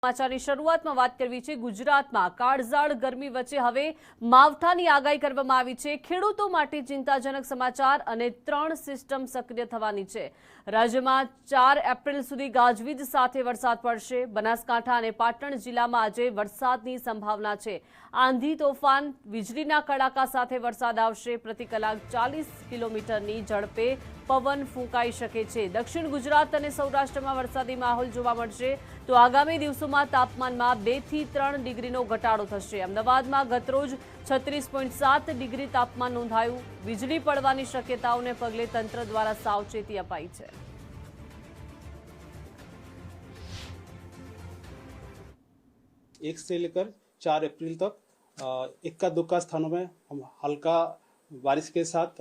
સમાચારની શરૂઆતમાં વાત કરવી છે ગુજરાતમાં કાળઝાળ ગરમી વચ્ચે હવે માવઠાની આગાહી કરવામાં આવી છે। ખેડૂતો માટે ચિંતાજનક સમાચાર અને 3 સિસ્ટમ સક્રિય થવાની છે। રાજ્યમાં 4 એપ્રિલ સુધી ગાજવીજ સાથે વરસાદ પડશે। બનાસકાંઠા અને પાટણ જિલ્લામાં આજે વરસાદની સંભાવના છે। આંધી તોફાન વીજળીના કડાકા સાથે વરસાદ આવશે। પ્રતિ કલાક 40 કિલોમીટરની ઝડપે પવન ફૂંકાઈ શકે છે। દક્ષિણ ગુજરાત અને સૌરાષ્ટ્રમાં વરસાદી માહોલ જોવા મળશે તો આગામી દિવસોમાં તાપમાનમાં 2 થી 3 ડિગ્રીનો ઘટાડો થશે। અમદાવાદમાં ગતરોજ 36.7 ડિગ્રી તાપમાન નોંધાયું। વીજળી પડવાની શક્યતાઓને પગલે તંત્ર દ્વારા સાવચેતી અપાઈ છે। एक से लेकर 4 अप्रैल तक इक्का दुक्का स्थानों में हल्का बारिश के साथ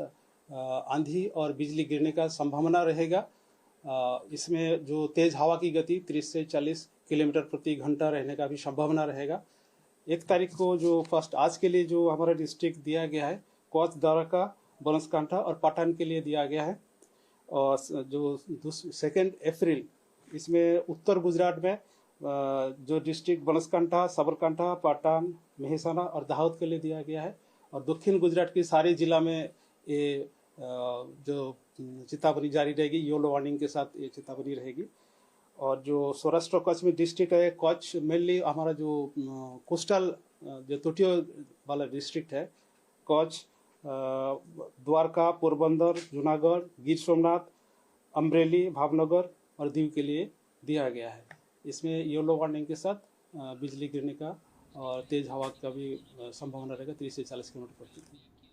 आंधी और बिजली गिरने का संभावना रहेगा। इसमें जो तेज हवा की गति 30 से 40 किलोमीटर प्रति घंटा रहने का भी संभावना रहेगा। 1 तारीख को जो फर्स्ट आज के लिए जो हमारा डिस्ट्रिक्ट दिया गया है कच्छ, द्वारका, बनासकांठा और पाटन के लिए दिया गया है। और जो 2 अप्रैल इसमें उत्तर गुजरात में जो डिस्ट्रिक्ट बनासकांठा, साबरकांठा, पाटन, मेहसाना और दाहोद के लिए दिया गया है। और दक्षिण गुजरात के सारे जिला में ये जो चेतावनी जारी रहेगी, येलो वार्निंग के साथ ये चेतावनी रहेगी। और जो सौराष्ट्र कच्छ में डिस्ट्रिक्ट है, कच्छ मेनली हमारा जो कोस्टल जो तटीय वाला डिस्ट्रिक्ट है, कच्छ, द्वारका, पोरबंदर, जूनागढ़, गिर सोमनाथ, अमरेली, भावनगर और दीव के लिए दिया गया है। इसमें येलो वार्निंग के साथ बिजली गिरने का और तेज हवा का भी संभावना रहेगा 30 से 40 किलोमीटर प्रति।